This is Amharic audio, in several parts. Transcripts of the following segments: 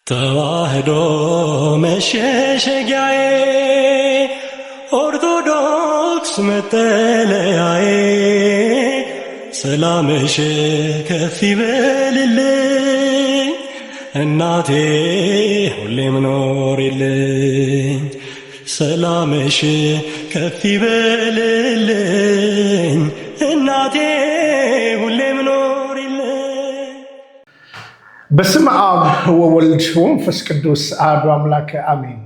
ተዋህዶ መሸሸጊያዬ ኦርቶዶክስ መጠለያዬ ሰላምሽ ከፍ ይበልልኝ እናቴ ሁሌም ኖሪልኝ ሰላምሽ ከፍ ይበልልኝ እናቴ ሁሌም ኖሪልኝ። በስመ አብ ወወልድ ወመንፈስ ቅዱስ አሐዱ አምላክ አሜን።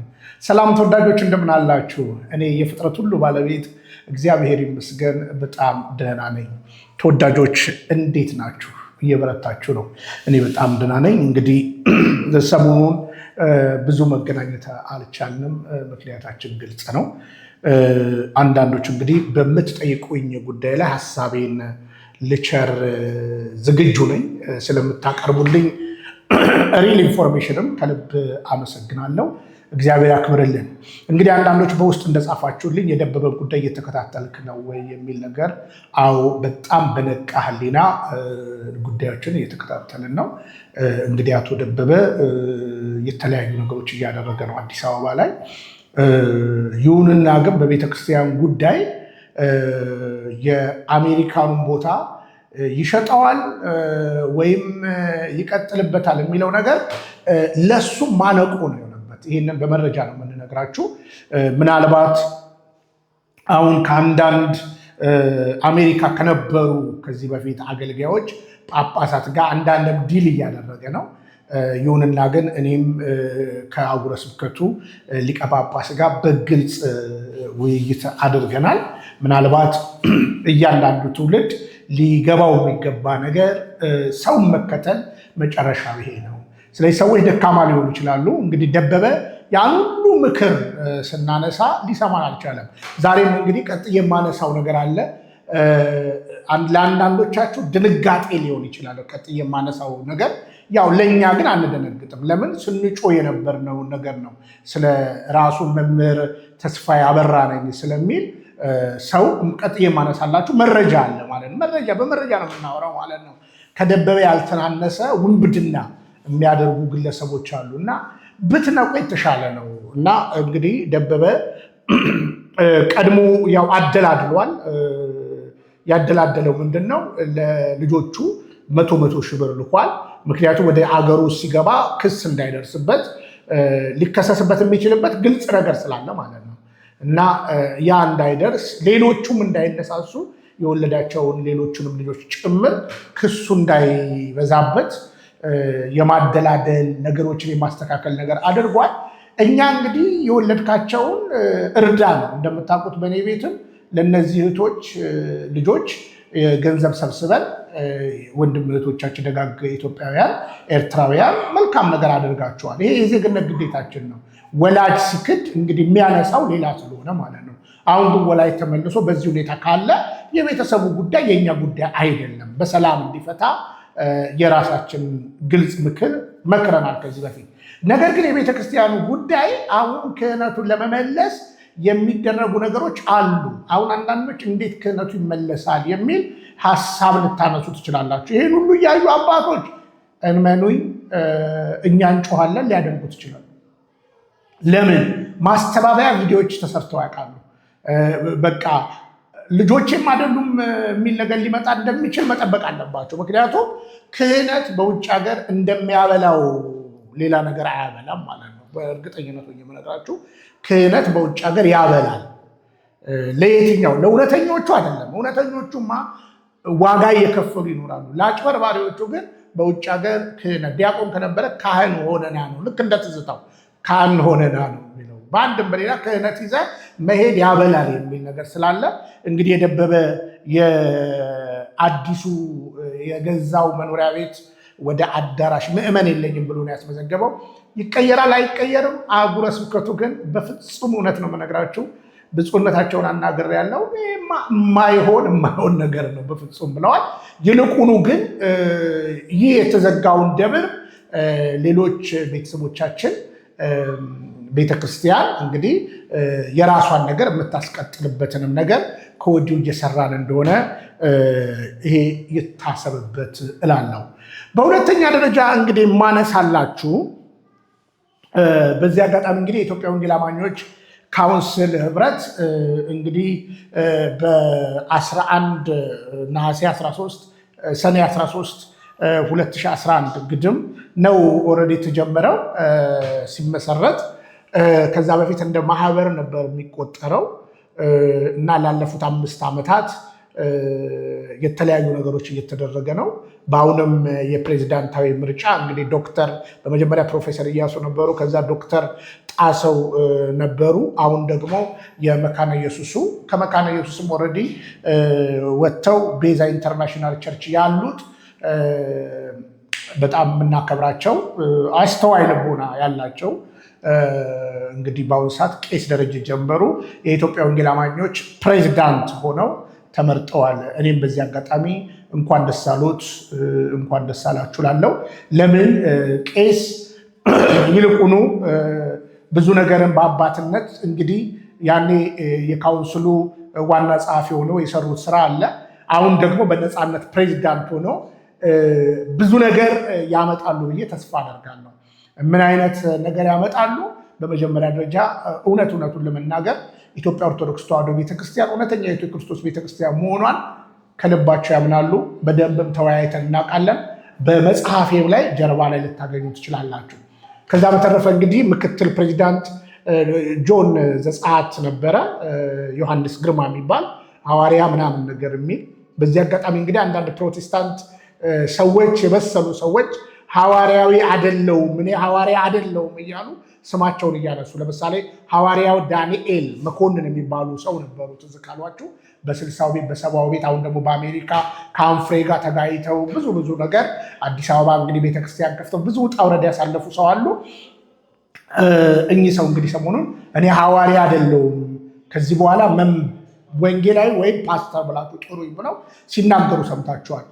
ሰላም ተወዳጆች እንደምን አላችሁ? እኔ የፍጥረት ሁሉ ባለቤት እግዚአብሔር ይመስገን በጣም ደህና ነኝ። ተወዳጆች እንዴት ናችሁ? እየበረታችሁ ነው? እኔ በጣም ደህና ነኝ። እንግዲህ ሰሞኑን ብዙ መገናኘት አልቻልንም። ምክንያታችን ግልጽ ነው። አንዳንዶች እንግዲህ በምትጠይቁኝ ጉዳይ ላይ ሀሳቤን ልቸር ዝግጁ ነኝ። ስለምታቀርቡልኝ ሪል ኢንፎርሜሽንም ከልብ አመሰግናለሁ። እግዚአብሔር ያክብርልን። እንግዲህ አንዳንዶች በውስጥ እንደጻፋችሁልኝ የደበበን ጉዳይ እየተከታተልክ ነው ወይ የሚል ነገር፣ አዎ በጣም በነቃ ሕሊና ጉዳዮችን እየተከታተልን ነው። እንግዲህ አቶ ደበበ የተለያዩ ነገሮች እያደረገ ነው አዲስ አበባ ላይ። ይሁንና ግን በቤተክርስቲያን ጉዳይ የአሜሪካኑን ቦታ ይሸጠዋል ወይም ይቀጥልበታል የሚለው ነገር ለሱ ማነቆ ነው የሆነበት። ይህንን በመረጃ ነው የምንነግራችሁ። ምናልባት አሁን ከአንዳንድ አሜሪካ ከነበሩ ከዚህ በፊት አገልጋዮች ጳጳሳት ጋር አንዳንድም ዲል እያደረገ ነው። ይሁንና ግን እኔም ከአህጉረ ስብከቱ ሊቀ ጳጳስ ጋር በግልጽ ውይይት አድርገናል። ምናልባት እያንዳንዱ ትውልድ ሊገባው የሚገባ ነገር ሰውን መከተል መጨረሻው ይሄ ነው። ስለዚህ ሰዎች ደካማ ሊሆኑ ይችላሉ። እንግዲህ ደበበ ያን ሁሉ ምክር ስናነሳ ሊሰማን አልቻለም። ዛሬም እንግዲህ ቀጥዬ የማነሳው ነገር አለ። ለአንዳንዶቻችሁ ድንጋጤ ሊሆን ይችላል ቀጥዬ የማነሳው ነገር። ያው ለእኛ ግን አንደነግጥም። ለምን ስንጮ የነበርነው ነገር ነው። ስለ ራሱ መምህር ተስፋዬ አበራ ነኝ ስለሚል ሰው ቀጥዬ የማነሳላችሁ መረጃ አለ ማለት ነው። በመረጃ ነው የምናወራው ማለት ነው። ከደበበ ያልተናነሰ ውንብድና የሚያደርጉ ግለሰቦች አሉ እና ብትነቁ የተሻለ ነው። እና እንግዲህ ደበበ ቀድሞ ያው አደላድሏል። ያደላደለው ምንድን ነው? ለልጆቹ መቶ ሺህ ብር ልኳል። ምክንያቱም ወደ አገሩ ሲገባ ክስ እንዳይደርስበት ሊከሰስበት የሚችልበት ግልጽ ነገር ስላለ ማለት ነው። እና ያ እንዳይደርስ ሌሎቹም እንዳይነሳሱ የወለዳቸውን ሌሎቹንም ልጆች ጭምር ክሱ እንዳይበዛበት የማደላደል ነገሮችን የማስተካከል ነገር አድርጓል። እኛ እንግዲህ የወለድካቸውን እርዳ ነው። እንደምታውቁት በእኔ ቤትም ለእነዚህ እህቶች ልጆች ገንዘብ ሰብስበን ወንድም እህቶቻችን ደጋግ ኢትዮጵያውያን፣ ኤርትራውያን መልካም ነገር አድርጋቸዋል። ይሄ የዜግነት ግዴታችን ነው። ወላጅ ሲክድ እንግዲህ የሚያነሳው ሌላ ስለሆነ ማለት ነው። አሁን ግን ወላጅ ተመልሶ በዚህ ሁኔታ ካለ የቤተሰቡ ጉዳይ የእኛ ጉዳይ አይደለም። በሰላም እንዲፈታ የራሳችን ግልጽ ምክር መክረናል ከዚህ በፊት። ነገር ግን የቤተክርስቲያኑ ጉዳይ አሁን ክህነቱን ለመመለስ የሚደረጉ የሚደረጉ አሉ። አሁን አንዳንዶች እንዴት ክህነቱ ይመለሳል የሚል ሀሳብ ልታነሱ ትችላላችሁ። ይህን ሁሉ እያዩ አባቶች እንመኑኝ እኛ እንጮኋለን ሊያደርጉት ይችላሉ። ለምን? ማስተባበያ ቪዲዮዎች ተሰርተው ያውቃሉ። በቃ ልጆቼም አይደሉም የሚል ነገር ሊመጣ እንደሚችል መጠበቅ አለባቸው። ምክንያቱም ክህነት በውጭ ሀገር እንደሚያበላው ሌላ ነገር አያበላም ማለት ነው። በእርግጠኝነት የምነግራችሁ ክህነት በውጭ ሀገር ያበላል። ለየትኛው? ለእውነተኞቹ አይደለም። እውነተኞቹማ ዋጋ እየከፈሉ ይኖራሉ። ለአጭበርባሪዎቹ ግን በውጭ ሀገር ክህነት ዲያቆን ከነበረ ካህን ሆነና ነው። ልክ እንደ ትዝታው ካህን ሆነና ነው የሚለው። በአንድም በሌላ ክህነት ይዘህ መሄድ ያበላል የሚል ነገር ስላለ እንግዲህ የደበበ የአዲሱ የገዛው መኖሪያ ቤት ወደ አዳራሽ ምዕመን የለኝም ብሎ ነው ያስመዘገበው። ይቀየራል አይቀየርም? አህጉረ ስብከቱ ግን በፍጹም እውነት ነው የምነግራችሁ፣ ብፁዕነታቸውን አናግሬያለሁ። የማይሆን ነገር ነው በፍጹም ብለዋል። ይልቁኑ ግን ይህ የተዘጋውን ደብር ሌሎች ቤተሰቦቻችን ቤተክርስቲያን እንግዲህ የራሷን ነገር የምታስቀጥልበትንም ነገር ከወዲሁ እየሰራን እንደሆነ ይሄ ይታሰብበት እላለሁ። በሁለተኛ ደረጃ እንግዲህ ማነሳላችሁ በዚህ አጋጣሚ እንግዲህ የኢትዮጵያ ወንጌል አማኞች ካውንስል ህብረት እንግዲህ በ11 ነሐሴ 13 ሰኔ 13 2011 ግድም ነው ኦልሬዲ የተጀመረው ሲመሰረት። ከዛ በፊት እንደ ማህበር ነበር የሚቆጠረው እና ላለፉት 5 ዓመታት የተለያዩ ነገሮች እየተደረገ ነው። በአሁንም የፕሬዚዳንታዊ ምርጫ እንግዲህ ዶክተር በመጀመሪያ ፕሮፌሰር እያሱ ነበሩ፣ ከዛ ዶክተር ጣሰው ነበሩ። አሁን ደግሞ የመካነ ኢየሱሱ ከመካነ ኢየሱስም ኦልሬዲ ወጥተው ቤዛ ኢንተርናሽናል ቸርች ያሉት በጣም የምናከብራቸው አስተዋይ ልቦና ያላቸው እንግዲህ በአሁኑ ሰዓት ቄስ ደረጀ ጀንበሩ የኢትዮጵያ ወንጌል አማኞች ፕሬዚዳንት ሆነው ተመርጠዋል። እኔም በዚህ አጋጣሚ እንኳን ደስ አሎት እንኳን ደስ አላችሁ ላለው። ለምን ቄስ ይልቁኑ ብዙ ነገርን በአባትነት እንግዲህ ያኔ የካውንስሉ ዋና ጸሐፊ ሆነው የሰሩት ስራ አለ። አሁን ደግሞ በነፃነት ፕሬዚዳንት ሆነው ብዙ ነገር ያመጣሉ ብዬ ተስፋ አደርጋለሁ። ምን አይነት ነገር ያመጣሉ? በመጀመሪያ ደረጃ እውነቱን ለመናገር ኢትዮጵያ ኦርቶዶክስ ተዋሕዶ ቤተክርስቲያን እውነተኛ የክርስቶስ ቤተክርስቲያን መሆኗን ከልባቸው ያምናሉ። በደንብም ተወያይተን እናውቃለን። በመጽሐፌም ላይ ጀርባ ላይ ልታገኙ ትችላላችሁ። ከዛ በተረፈ እንግዲህ ምክትል ፕሬዚዳንት ጆን ዘጸአት ነበረ፣ ዮሐንስ ግርማ የሚባል ሐዋርያ ምናምን ነገር የሚል። በዚህ አጋጣሚ እንግዲህ አንዳንድ ፕሮቴስታንት ሰዎች የበሰሉ ሰዎች ሐዋርያዊ አይደለውም እኔ ሐዋርያ አይደለውም እያሉ ስማቸውን እያነሱ፣ ለምሳሌ ሐዋርያው ዳንኤል መኮንን የሚባሉ ሰው ነበሩ፣ ትዝ ካሏችሁ በ60ው ቤት በ70ው ቤት። አሁን ደግሞ በአሜሪካ ከአንፍሬ ጋር ተጋይተው ብዙ ነገር አዲስ አበባ እንግዲህ ቤተክርስቲያን ከፍተው ብዙ ውጣ ውረድ ያሳለፉ ሰው አሉ። እኚህ ሰው እንግዲህ ሰሞኑን እኔ ሐዋርያ አይደለሁም ከዚህ በኋላ ወንጌላዊ ወይም ፓስተር ብላችሁ ጥሩኝ ብለው ሲናገሩ ሰምታችኋል።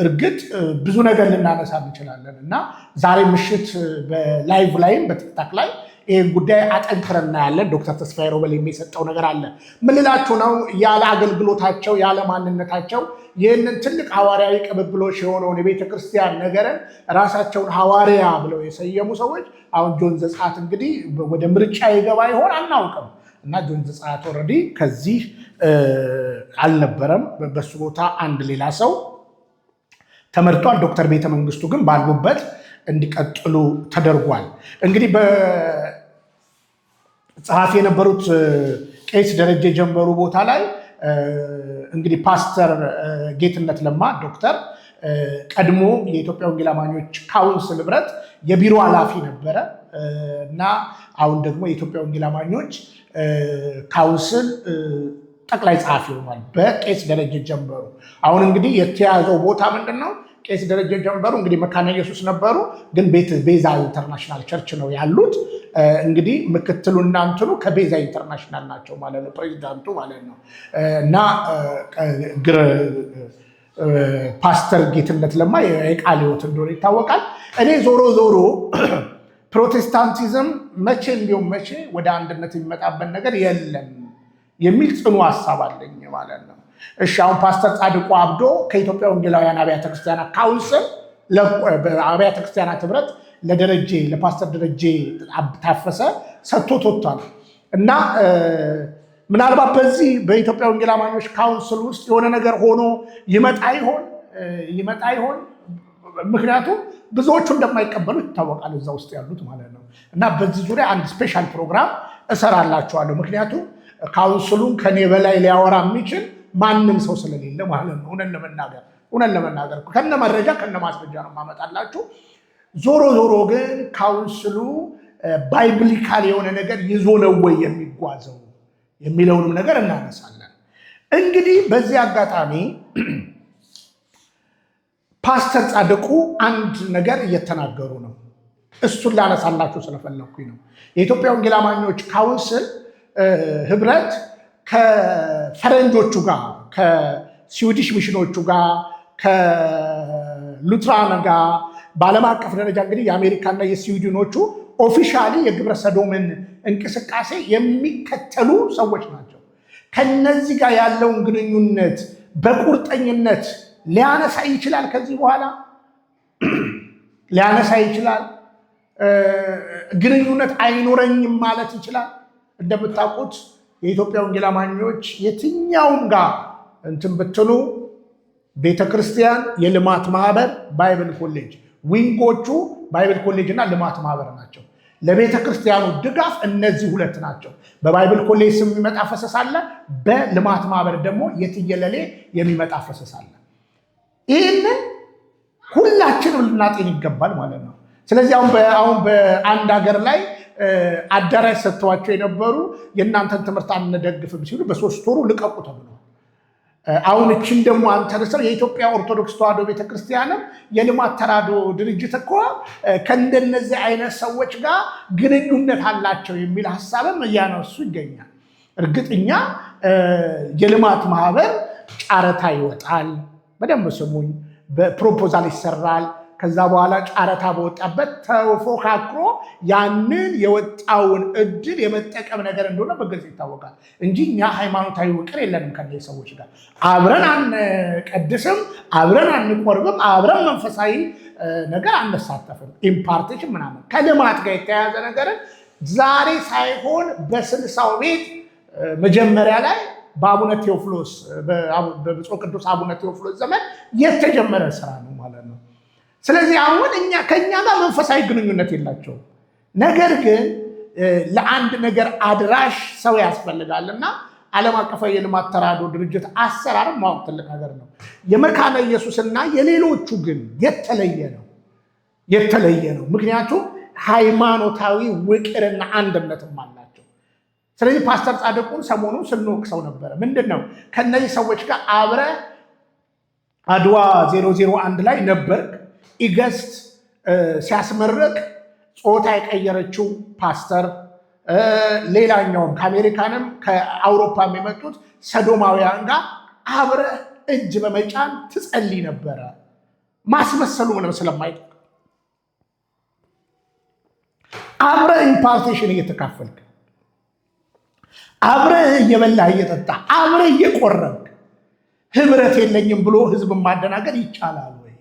እርግጥ ብዙ ነገር ልናነሳ እንችላለን እና ዛሬ ምሽት በላይቭ ላይም በቲክታክ ላይ ይህን ጉዳይ አጠንክረን እናያለን። ዶክተር ተስፋዬ ሮበል የሚሰጠው ነገር አለ። ምን ልላችሁ ነው? ያለ አገልግሎታቸው ያለ ማንነታቸው ይህንን ትልቅ ሐዋርያዊ ቅብብሎሽ የሆነውን የቤተ ክርስቲያን ነገርን ራሳቸውን ሐዋርያ ብለው የሰየሙ ሰዎች አሁን ጆን ዘጸአት እንግዲህ ወደ ምርጫ ይገባ ይሆን አናውቅም። እና ጆን ዘጸአት ኦልሬዲ ከዚህ አልነበረም። በሱ ቦታ አንድ ሌላ ሰው ተመርጧል። ዶክተር ቤተ መንግስቱ ግን ባሉበት እንዲቀጥሉ ተደርጓል። እንግዲህ በጸሐፊ የነበሩት ቄስ ደረጀ ጀንበሩ ቦታ ላይ እንግዲህ ፓስተር ጌትነት ለማ ዶክተር ቀድሞ የኢትዮጵያ ወንጌል አማኞች ካውንስል ህብረት የቢሮ ኃላፊ ነበረ እና አሁን ደግሞ የኢትዮጵያ ወንጌል አማኞች ካውንስል ጠቅላይ ጸሐፊ ሆኗል በቄስ ደረጀ ጀንበሩ። አሁን እንግዲህ የተያዘው ቦታ ምንድን ነው? ቄስ ደረጀ ጀንበሩ እንግዲህ መካነ ኢየሱስ ነበሩ፣ ግን ቤዛ ኢንተርናሽናል ቸርች ነው ያሉት። እንግዲህ ምክትሉ እናንትኑ ከቤዛ ኢንተርናሽናል ናቸው ማለት ነው፣ ፕሬዚዳንቱ ማለት ነው። እና ፓስተር ጌትነት ለማ የቃለ ሕይወት እንደሆነ ይታወቃል። እኔ ዞሮ ፕሮቴስታንቲዝም መቼ እንዲሁም መቼ ወደ አንድነት የሚመጣበት ነገር የለም የሚል ጽኑ ሀሳብ አለኝ ማለት ነው። እሺ አሁን ፓስተር ጻድቁ አብዶ ከኢትዮጵያ ወንጌላውያን አብያተ ክርስቲያናት ካውንስል አብያተ ክርስቲያናት ህብረት ለፓስተር ደረጀ ታፈሰ ሰጥቶት ወጥቷል እና ምናልባት በዚህ በኢትዮጵያ ወንጌል አማኞች ካውንስል ውስጥ የሆነ ነገር ሆኖ ይመጣ ይሆን? ምክንያቱም ብዙዎቹ እንደማይቀበሉ ይታወቃል፣ እዛ ውስጥ ያሉት ማለት ነው። እና በዚህ ዙሪያ አንድ ስፔሻል ፕሮግራም እሰራላችኋለሁ። ምክንያቱም ካውንስሉን ከኔ በላይ ሊያወራ የሚችል ማንም ሰው ስለሌለ ማለት ነው። እውነት ለመናገር ከነ መረጃ ከነ ማስረጃ ነው ማመጣላችሁ። ዞሮ ግን ካውንስሉ ባይብሊካል የሆነ ነገር ይዞ ነው ወይ የሚጓዘው የሚለውንም ነገር እናነሳለን። እንግዲህ በዚህ አጋጣሚ ፓስተር ጻድቁ አንድ ነገር እየተናገሩ ነው። እሱን ላነሳላችሁ ስለፈለኩኝ ነው። የኢትዮጵያ ወንጌል አማኞች ካውንስል ህብረት ከፈረንጆቹ ጋር ከስዊዲሽ ሚሽኖቹ ጋር ከሉትራን ጋር በዓለም አቀፍ ደረጃ እንግዲህ የአሜሪካና የስዊድኖቹ ኦፊሻሊ የግብረ ሰዶምን እንቅስቃሴ የሚከተሉ ሰዎች ናቸው። ከነዚህ ጋር ያለውን ግንኙነት በቁርጠኝነት ሊያነሳ ይችላል። ከዚህ በኋላ ሊያነሳ ይችላል። ግንኙነት አይኖረኝም ማለት ይችላል። እንደምታውቁት የኢትዮጵያ ወንጌል አማኞች የትኛውም ጋር እንትን ብትሉ ቤተክርስቲያን፣ የልማት ማህበር፣ ባይብል ኮሌጅ ዊንጎቹ ባይብል ኮሌጅ እና ልማት ማህበር ናቸው። ለቤተክርስቲያኑ ድጋፍ እነዚህ ሁለት ናቸው። በባይብል ኮሌጅ ስም የሚመጣ ፈሰስ አለ፣ በልማት ማህበር ደግሞ የትየለሌ የሚመጣ ፈሰስ አለ። ይህንን ሁላችንም ልናጤን ይገባል ማለት ነው። ስለዚህ አሁን በአንድ ሀገር ላይ አዳራሽ ሰጥተዋቸው የነበሩ የእናንተን ትምህርት አንደግፍም ሲሉ በ3 ወሩ ልቀቁ ተብሎ አሁን እችን ደግሞ አንተርሰው የኢትዮጵያ ኦርቶዶክስ ተዋሕዶ ቤተክርስቲያንም የልማት ተራድኦ ድርጅት እኮ ከእንደነዚህ አይነት ሰዎች ጋር ግንኙነት አላቸው የሚል ሀሳብም እያነሱ ይገኛል። እርግጠኛ የልማት ማህበር ጨረታ ይወጣል። በደንብ ስሙኝ። በፕሮፖዛል ይሰራል። ከዛ በኋላ ጨረታ በወጣበት ተፎካክሮ ያንን የወጣውን እድል የመጠቀም ነገር እንደሆነ በግልጽ ይታወቃል እንጂ እኛ ሃይማኖታዊ ውቅር የለንም ከነዚህ ሰዎች ጋር። አብረን አንቀድስም፣ አብረን አንቆርብም፣ አብረን መንፈሳዊ ነገር አንሳተፍም። ኢምፓርቴሽን ምናምን ከልማት ጋር የተያያዘ ነገርን ዛሬ ሳይሆን በ60ው ቤት መጀመሪያ ላይ በአቡነ ቴዎፍሎስ በብፁዕ ቅዱስ አቡነ ቴዎፍሎስ ዘመን የተጀመረ ስራ ነው ማለት ነው። ስለዚህ አሁን ከኛ ጋር መንፈሳዊ ግንኙነት የላቸውም። ነገር ግን ለአንድ ነገር አድራሽ ሰው ያስፈልጋልና ዓለም አቀፋዊ የልማት ተራድኦ ድርጅት አሰራር ማወቅ ትልቅ ነገር ነው። የመካነ ኢየሱስና የሌሎቹ ግን የተለየ ነው። ምክንያቱም ሃይማኖታዊ ውቅርና አንድነትም አላቸው። ስለዚህ ፓስተር ጻድቁን ሰሞኑን ስንወቅሰው ነበረ። ምንድነው ከነዚህ ሰዎች ጋር አብረ አድዋ 001 ላይ ነበር። ኢገስት ሲያስመረቅ ጾታ የቀየረችው ፓስተር፣ ሌላኛውም ከአሜሪካንም ከአውሮፓም የመጡት ሰዶማውያን ጋር አብረ እጅ በመጫን ትጸልይ ነበረ። ማስመሰሉ ምንም ስለማይጠቅ አብረ ኢምፓርቴሽን እየተካፈልክ አብረ እየበላህ እየጠጣ አብረ እየቆረብክ ህብረት የለኝም ብሎ ህዝብ ማደናገር ይቻላል ወይ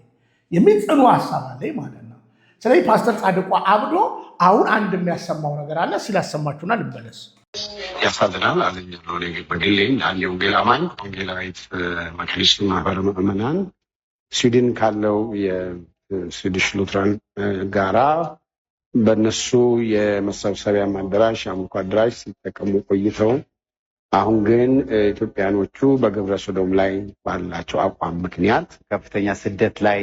የሚል ጽኑ ሀሳብ አለኝ ማለት ነው። ስለዚህ ፓስተር ጻድቁ አብዶ አሁን አንድ የሚያሰማው ነገር አለ። ሲላሰማችሁና ልመለስ። ያሳዝናል አለኝ ነው በግሌ አንድ ወንጌል አማኝ ወንጌላዊት መካኒስቱ ማህበረ ምዕመናን ስዊድን ካለው የስዊዲሽ ሉትራን ጋራ በእነሱ የመሰብሰቢያ አዳራሽ አምልኮ አዳራሽ ሲጠቀሙ ቆይተው አሁን ግን ኢትዮጵያኖቹ በግብረ ሰዶም ላይ ባላቸው አቋም ምክንያት ከፍተኛ ስደት ላይ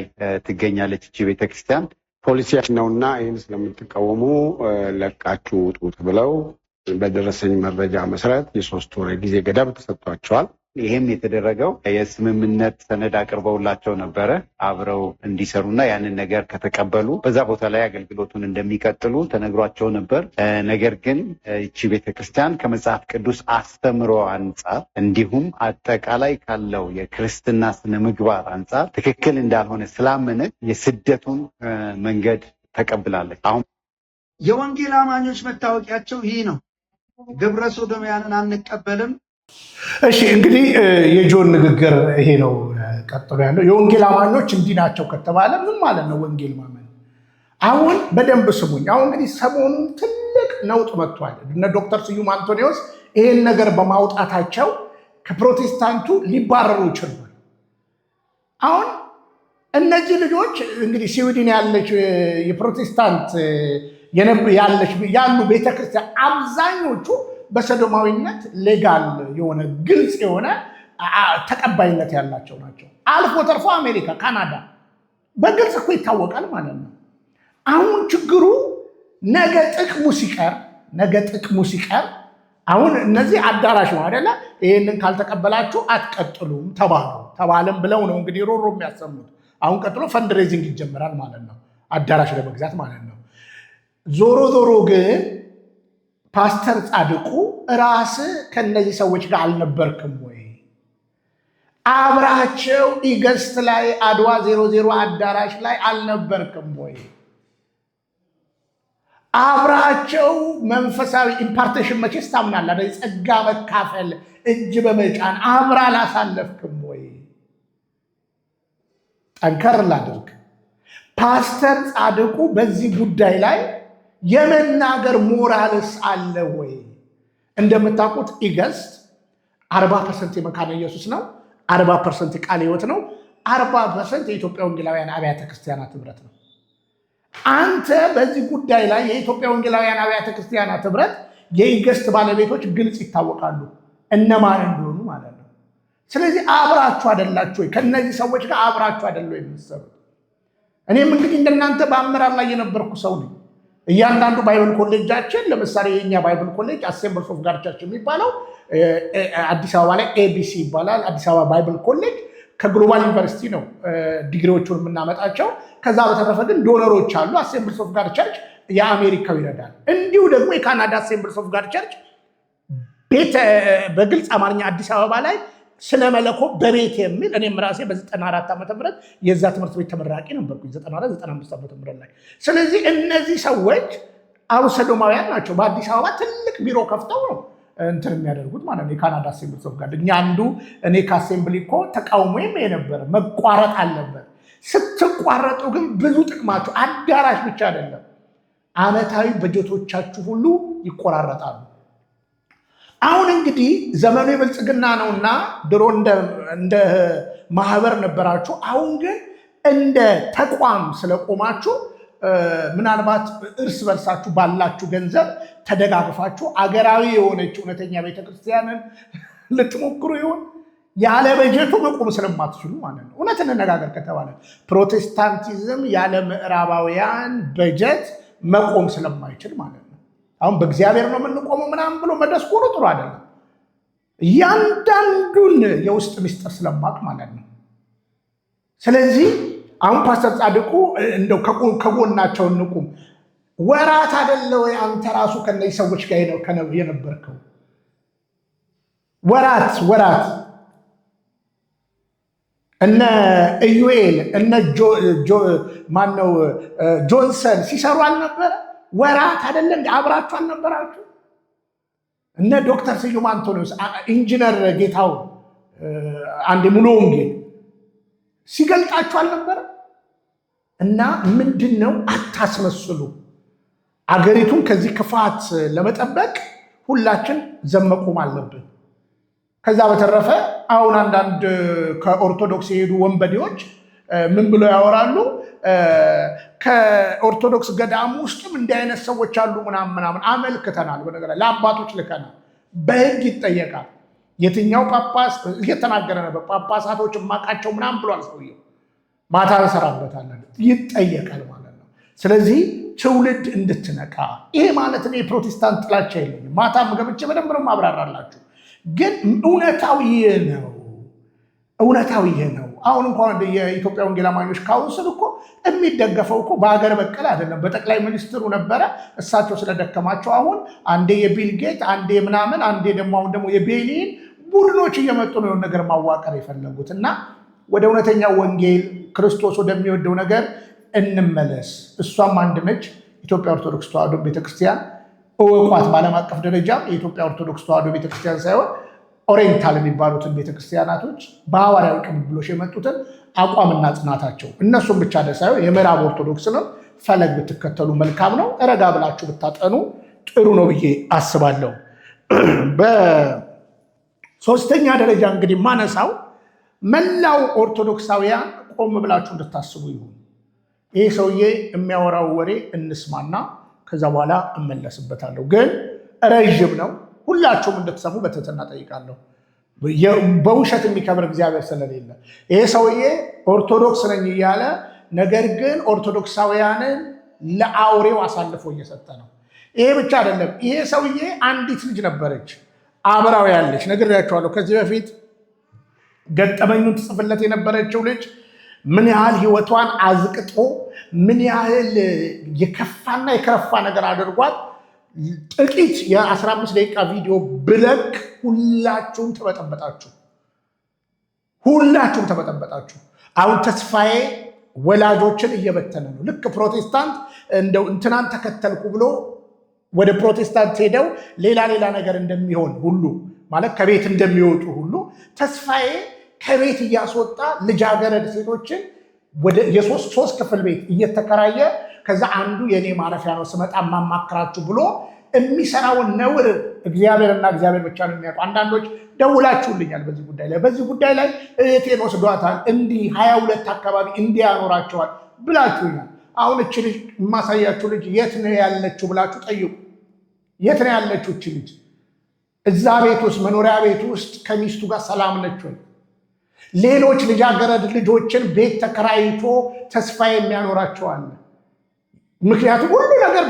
ትገኛለች እቺ ቤተክርስቲያን። ፖሊሲያችን ነውና ይህን ስለምትቃወሙ ለቃችሁ ውጡ ብለው በደረሰኝ መረጃ መሰረት የ3 ወር ጊዜ ገደብ ተሰጥቷቸዋል። ይሄም የተደረገው የስምምነት ሰነድ አቅርበውላቸው ነበረ አብረው እንዲሰሩና ያንን ነገር ከተቀበሉ በዛ ቦታ ላይ አገልግሎቱን እንደሚቀጥሉ ተነግሯቸው ነበር። ነገር ግን እቺ ቤተክርስቲያን ከመጽሐፍ ቅዱስ አስተምሮ አንጻር እንዲሁም አጠቃላይ ካለው የክርስትና ስነ ምግባር አንጻር ትክክል እንዳልሆነ ስላመነች የስደቱን መንገድ ተቀብላለች። አሁን የወንጌል አማኞች መታወቂያቸው ይህ ነው። ግብረ ሶዶማውያንን አንቀበልም። እሺ እንግዲህ የጆን ንግግር ይሄ ነው። ቀጥሎ ያለው የወንጌል አማኞች እንዲህ ናቸው ከተባለ ምን ማለት ነው? ወንጌል ማመን አሁን በደንብ ስሙኝ። አሁን እንግዲህ ሰሞኑን ትልቅ ነውጥ መጥቷል። እነ ዶክተር ስዩም አንቶኒዎስ ይሄን ነገር በማውጣታቸው ከፕሮቴስታንቱ ሊባረሩ ይችላል። አሁን እነዚህ ልጆች እንግዲህ ስዊድን ያለች የፕሮቴስታንት ያሉ ቤተክርስቲያን አብዛኞቹ በሰዶማዊነት ሌጋል የሆነ ግልጽ የሆነ ተቀባይነት ያላቸው ናቸው። አልፎ ተርፎ አሜሪካ፣ ካናዳ በግልጽ እኮ ይታወቃል ማለት ነው። አሁን ችግሩ ነገ ጥቅሙ ሲቀር አሁን እነዚህ አዳራሽ ነው አይደለ? ይህንን ካልተቀበላችሁ አትቀጥሉም ተባለም ብለው ነው እንግዲህ ሮሮ የሚያሰሙት። አሁን ቀጥሎ ፈንድሬዚንግ ይጀምራል ማለት ነው፣ አዳራሽ ለመግዛት ማለት ነው። ዞሮ ግን ፓስተር ጻድቁ ራስ ከነዚህ ሰዎች ጋር አልነበርክም ወይ? አብራቸው ኢገስት ላይ አድዋ 00 አዳራሽ ላይ አልነበርክም ወይ? አብራቸው መንፈሳዊ ኢምፓርቴሽን መቼስ ታምናለህ፣ ጸጋ መካፈል እጅ በመጫን አብራ አላሳለፍክም ወይ? ጠንከር ላድርግ። ፓስተር ጻድቁ በዚህ ጉዳይ ላይ የመናገር ሞራልስ አለ ወይ? እንደምታውቁት ኢገስት 40% የመካነ ኢየሱስ ነው፣ 40% የቃለ ሕይወት ነው፣ 40% የኢትዮጵያ ወንጌላውያን አብያተ ክርስቲያናት ህብረት ነው። አንተ በዚህ ጉዳይ ላይ የኢትዮጵያ ወንጌላውያን አብያተ ክርስቲያናት ህብረት የኢገስት ባለቤቶች ግልጽ ይታወቃሉ፣ እነማን እንደሆኑ ማለት ነው። ስለዚህ አብራችሁ አይደላችሁ ወይ? ከነዚህ ሰዎች ጋር አብራችሁ አይደለ የምትሰሩት? እኔም እንግዲህ እንደናንተ በአመራር ላይ የነበርኩ ሰው ነኝ። እያንዳንዱ ባይብል ኮሌጃችን ለምሳሌ የኛ ባይብል ኮሌጅ አሴምብልስ ኦፍ ጋድ ቸርች የሚባለው አዲስ አበባ ላይ ኤቢሲ ይባላል። አዲስ አበባ ባይብል ኮሌጅ ከግሎባል ዩኒቨርሲቲ ነው ዲግሪዎቹን የምናመጣቸው። ከዛ በተረፈ ግን ዶነሮች አሉ። አሴምብልስ ኦፍ ጋድ ቸርች የአሜሪካው ይረዳል። እንዲሁ ደግሞ የካናዳ አሴምብልስ ኦፍ ጋድ ቸርች በግልጽ አማርኛ አዲስ አበባ ላይ ስለ መለኮ በቤት የሚል እኔም ራሴ በ94 ዓመተ ምህረት የዛ ትምህርት ቤት ተመራቂ ነበርኩኝ 94-95 ዓመተ ምህረት ላይ። ስለዚህ እነዚህ ሰዎች አቡሰዶማውያን ናቸው። በአዲስ አበባ ትልቅ ቢሮ ከፍተው ነው እንትን የሚያደርጉት ማለት ነው። የካናዳ አሴምብልስ ኦፍ ጋድ እኛ አንዱ እኔ ከአሴምብሊ እኮ ተቃውሞም የነበረ መቋረጥ አለበት። ስትቋረጡ ግን ብዙ ጥቅማችሁ አዳራሽ ብቻ አይደለም፣ ዓመታዊ በጀቶቻችሁ ሁሉ ይቆራረጣሉ። አሁን እንግዲህ ዘመኑ የብልጽግና ነውና ድሮ እንደ ማህበር ነበራችሁ። አሁን ግን እንደ ተቋም ስለቆማችሁ ምናልባት እርስ በርሳችሁ ባላችሁ ገንዘብ ተደጋግፋችሁ አገራዊ የሆነች እውነተኛ ቤተክርስቲያንን ልትሞክሩ ይሆን? ያለ በጀቱ መቆም ስለማትችሉ ማለት ነው። እውነት እንነጋገር ከተባለ ፕሮቴስታንቲዝም ያለ ምዕራባውያን በጀት መቆም ስለማይችል ማለት ነው። አሁን በእግዚአብሔር ነው የምንቆመው ምናምን ብሎ መደስኮሩ ጥሩ አይደለም። እያንዳንዱን የውስጥ ምስጢር ስለማቅ ማለት ነው። ስለዚህ አሁን ፓስተር ጻድቁ እንደው ከጎናቸው እንቁም። ወራት አይደለ ወይ አንተ ራሱ ከነዚህ ሰዎች ጋር የነበርከው? ወራት እነ ኢዩኤል እነ ማነው ጆንሰን ሲሰሩ አልነበረ? ወራት አይደለ እንደ አብራችሁ አልነበራችሁ? እነ ዶክተር ስዩም አንቶኒዮስ፣ ኢንጂነር ጌታው አንድ ሙሉ ወንጌል ሲገልጣችሁ አልነበረ? እና ምንድነው አታስመስሉ። አገሪቱን ከዚህ ክፋት ለመጠበቅ ሁላችን ዘመቁም አለብን። ከዛ በተረፈ አሁን አንዳንድ ከኦርቶዶክስ የሄዱ ወንበዴዎች ምን ብለው ያወራሉ? ከኦርቶዶክስ ገዳም ውስጥም እንዲህ አይነት ሰዎች አሉ ምናምን አመልክተናል። በነገር ላይ ለአባቶች ልከናል። በህግ ይጠየቃል። የትኛው ጳጳስ እየተናገረ ነበር? ጳጳሳቶች ማቃቸው ምናምን ብሏል ሰውየው። ማታ እንሰራበታለን፣ ይጠየቃል ማለት ነው። ስለዚህ ትውልድ እንድትነቃ ይሄ ማለት ነው። የፕሮቴስታንት ጥላቻ የለኝም። ማታም ገብቼ በደንብ ነው ማብራራላችሁ። ግን እውነታው ይሄ ነው። አሁን እንኳን የኢትዮጵያ ወንጌል አማኞች ካውንስል እኮ የሚደገፈው እኮ በሀገር በቀል አይደለም፣ በጠቅላይ ሚኒስትሩ ነበረ። እሳቸው ስለደከማቸው አሁን አንዴ የቢል ጌት አንዴ ምናምን አንዴ ደግሞ የቤኒን ቡድኖች እየመጡ ነው ነገር ማዋቀር የፈለጉት። እና ወደ እውነተኛው ወንጌል ክርስቶስ ወደሚወደው ነገር እንመለስ። እሷም አንድ ነች፣ ኢትዮጵያ ኦርቶዶክስ ተዋሕዶ ቤተክርስቲያን። እወቋት። በዓለም አቀፍ ደረጃ የኢትዮጵያ ኦርቶዶክስ ተዋሕዶ ቤተክርስቲያን ሳይሆን ኦሪየንታል የሚባሉትን ቤተክርስቲያናቶች በሐዋርያዊ ቅብብሎሽ የመጡትን አቋምና ጽናታቸው እነሱም ብቻ ሳይሆን የምዕራብ ኦርቶዶክስንም ፈለግ ብትከተሉ መልካም ነው። ረጋ ብላችሁ ብታጠኑ ጥሩ ነው ብዬ አስባለሁ። በሶስተኛ ደረጃ እንግዲህ ማነሳው መላው ኦርቶዶክሳውያን ቆም ብላችሁ እንድታስቡ ይሁን። ይሄ ሰውዬ የሚያወራው ወሬ እንስማና ከዛ በኋላ እመለስበታለሁ። ግን ረዥም ነው። ሁላችሁም እንድትሰሙ በትህትና ጠይቃለሁ። በውሸት የሚከብር እግዚአብሔር ስለሌለ ይሄ ሰውዬ ኦርቶዶክስ ነኝ እያለ ነገር ግን ኦርቶዶክሳውያንን ለአውሬው አሳልፎ እየሰጠ ነው። ይሄ ብቻ አይደለም። ይሄ ሰውዬ አንዲት ልጅ ነበረች አብራው ያለች ነግሬያቸዋለሁ ከዚህ በፊት ገጠመኙን ትጽፍለት የነበረችው ልጅ ምን ያህል ህይወቷን አዝቅጦ ምን ያህል የከፋና የከረፋ ነገር አድርጓት ጥቂት የ15 ደቂቃ ቪዲዮ ብለቅ ሁላችሁም ተበጠበጣችሁ። አሁን ተስፋዬ ወላጆችን እየበተነ ነው። ልክ ፕሮቴስታንት እንደው እንትናን ተከተልኩ ብሎ ወደ ፕሮቴስታንት ሄደው ሌላ ነገር እንደሚሆን ሁሉ ማለት ከቤት እንደሚወጡ ሁሉ ተስፋዬ ከቤት እያስወጣ ልጃገረድ ሴቶችን ወደ ሶስት ክፍል ቤት እየተከራየ ከዛ አንዱ የኔ ማረፊያ ነው ስመጣ ማማክራችሁ ብሎ የሚሰራውን ነውር እግዚአብሔርና እግዚአብሔር ብቻ ነው የሚያውቁ። አንዳንዶች ደውላችሁልኛል በዚህ ጉዳይ ላይ እህቴን ወስዷታል፣ እንዲህ 22 አካባቢ እንዲህ ያኖራቸዋል ብላችሁኛል። አሁን እች ልጅ የማሳያችሁ ልጅ የት ነው ያለችው ብላችሁ ጠይቁ። የት ነው ያለችው እች ልጅ? እዛ ቤት ውስጥ መኖሪያ ቤት ውስጥ ከሚስቱ ጋር ሰላም ነች ወይ? ሌሎች ልጃገረድ ልጆችን ቤት ተከራይቶ ተስፋ የሚያኖራቸው አለ። ምክንያቱም ሁሉ ነገር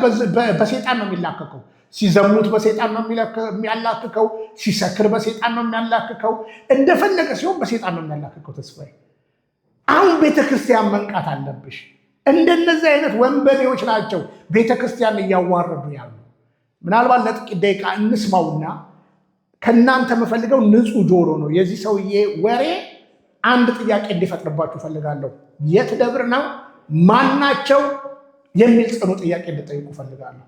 በሴጣን ነው የሚላከከው። ሲዘሙት በሴጣን ነው የሚያላክከው፣ ሲሰክር በሴጣን ነው የሚያላክከው፣ እንደፈለገ ሲሆን በሴጣን ነው የሚያላክከው ተስፋዬ። አሁን ቤተክርስቲያን መንቃት አለብሽ። እንደነዚህ አይነት ወንበዴዎች ናቸው ቤተክርስቲያን እያዋረዱ ያሉ። ምናልባት ለጥቂት ደቂቃ እንስማውና ከእናንተ የምፈልገው ንጹህ ጆሮ ነው። የዚህ ሰውዬ ወሬ አንድ ጥያቄ እንዲፈጥርባችሁ ፈልጋለሁ። የት ደብር ነው? ማናቸው? የሚል ጽኑ ጥያቄ እንድጠይቁ ፈልጋለሁ።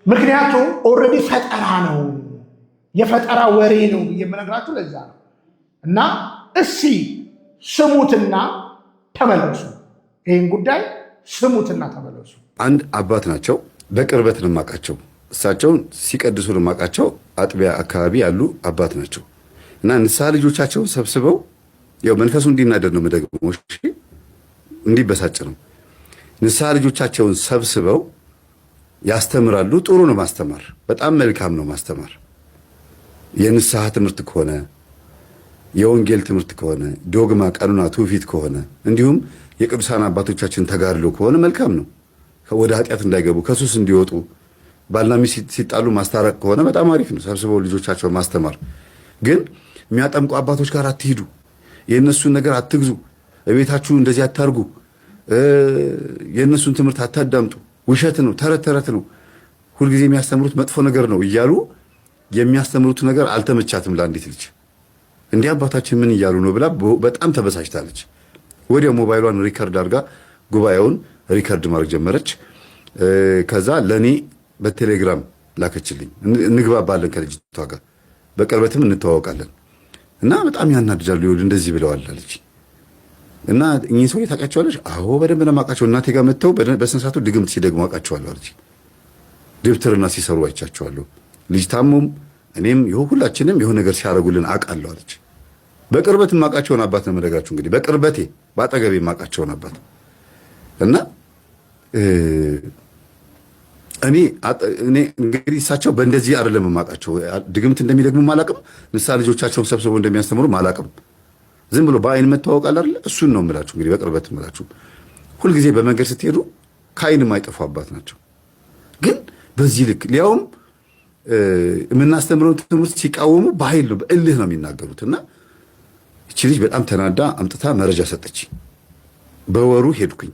ምክንያቱም ኦልሬዲ ፈጠራ ነው፣ የፈጠራ ወሬ ነው የምነግራችሁ ለዛ ነው። እና እስኪ ስሙትና ተመለሱ። ይህን ጉዳይ ስሙትና ተመለሱ። አንድ አባት ናቸው። በቅርበት ልማቃቸው፣ እሳቸውን ሲቀድሱ ልማቃቸው አጥቢያ አካባቢ ያሉ አባት ናቸው። እና ንስሐ ልጆቻቸውን ሰብስበው ያው መንፈሱ እንዲናደድ ነው መደግሞ እንዲበሳጭ ነው። ንስሐ ልጆቻቸውን ሰብስበው ያስተምራሉ። ጥሩ ነው ማስተማር፣ በጣም መልካም ነው ማስተማር። የንስሐ ትምህርት ከሆነ የወንጌል ትምህርት ከሆነ ዶግማ፣ ቀኑና ትውፊት ከሆነ እንዲሁም የቅዱሳን አባቶቻችን ተጋድሎ ከሆነ መልካም ነው። ወደ ኃጢአት እንዳይገቡ ከሱስ እንዲወጡ ባልና ሚስት ሲጣሉ ማስታረቅ ከሆነ በጣም አሪፍ ነው። ሰብስበው ልጆቻቸውን ማስተማር። ግን የሚያጠምቁ አባቶች ጋር አትሂዱ፣ የእነሱን ነገር አትግዙ፣ እቤታችሁ እንደዚህ አታርጉ፣ የእነሱን ትምህርት አታዳምጡ፣ ውሸት ነው፣ ተረት ተረት ነው፣ ሁልጊዜ የሚያስተምሩት መጥፎ ነገር ነው እያሉ የሚያስተምሩት ነገር አልተመቻትም ለአንዲት ልጅ። እንዲህ አባታችን ምን እያሉ ነው ብላ በጣም ተበሳጭታለች። ወዲያው ሞባይሏን ሪከርድ አድርጋ ጉባኤውን ሪከርድ ማድረግ ጀመረች። ከዛ ለእኔ በቴሌግራም ላከችልኝ። እንግባባለን ከልጅቷ ጋር በቅርበትም እንተዋወቃለን እና በጣም ያናድዳሉ። ይኸውልህ እንደዚህ ብለዋል አለች። እና እኚህ ሰው ታውቂያቸዋለሽ? አዎ በደንብ ነው የማውቃቸው። እናቴ ጋር መጥተው በስንት ሰዓቱ ድግምት ሲደግሙ አውቃቸዋለሁ አለች። ድብትርና ሲሰሩ አይቻቸዋለሁ። ልጅ ታሙም እኔም ሁላችንም የሆነ ነገር ሲያደርጉልን አውቃለሁ አለች። በቅርበት የማውቃቸውን አባት ነው የምነግራችሁ። እንግዲህ በቅርበቴ በአጠገቤ የማውቃቸውን አባት እና እኔ እንግዲህ እሳቸው በእንደዚህ አይደለም የማውቃቸው። ድግምት እንደሚደግሙ አላውቅም። ንስሐ ልጆቻቸውን ሰብስበው እንደሚያስተምሩ አላውቅም። ዝም ብሎ በአይን መተዋወቅ አለ አይደል? እሱን ነው የምላችሁ። እንግዲህ በቅርበት የምላችሁ ሁልጊዜ በመንገድ ስትሄዱ ከአይን የማይጠፉ አባት ናቸው። ግን በዚህ ልክ ሊያውም የምናስተምረውን ትምህርት ሲቃወሙ በኃይል ነው በእልህ ነው የሚናገሩት። እና እቺ ልጅ በጣም ተናዳ አምጥታ መረጃ ሰጠች። በወሩ ሄድኩኝ።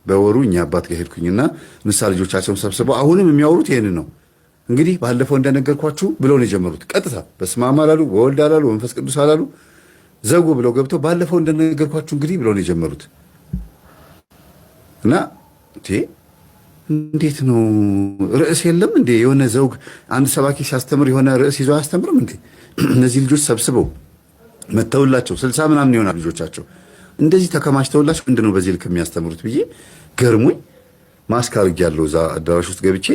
በወሩ እኛ አባት ጋር ሄድኩኝና ንስሐ ልጆቻቸውን ሰብስበው አሁንም የሚያወሩት ይሄንን ነው። እንግዲህ ባለፈው እንደነገርኳችሁ ብለው ነው የጀመሩት። ቀጥታ በስመ አብ አላሉ፣ በወልድ አላሉ፣ በመንፈስ ቅዱስ አላሉ። ዘጉ ብለው ገብተው ባለፈው እንደነገርኳችሁ እንግዲህ ብለው ነው የጀመሩት። እና እንዴት ነው ርዕስ የለም እንዴ? የሆነ ዘውግ አንድ ሰባኪ ሲያስተምር የሆነ ርዕስ ይዞ አያስተምርም እንዴ? እነዚህ ልጆች ሰብስበው መተውላቸው 60 ምናምን ይሆናል ልጆቻቸው እንደዚህ ተከማችተውላቸው ምንድነው በዚህ ልክ የሚያስተምሩት ብዬ ገርሞኝ ማስክ አድርጌያለሁ። እዛ አዳራሽ ውስጥ ገብቼ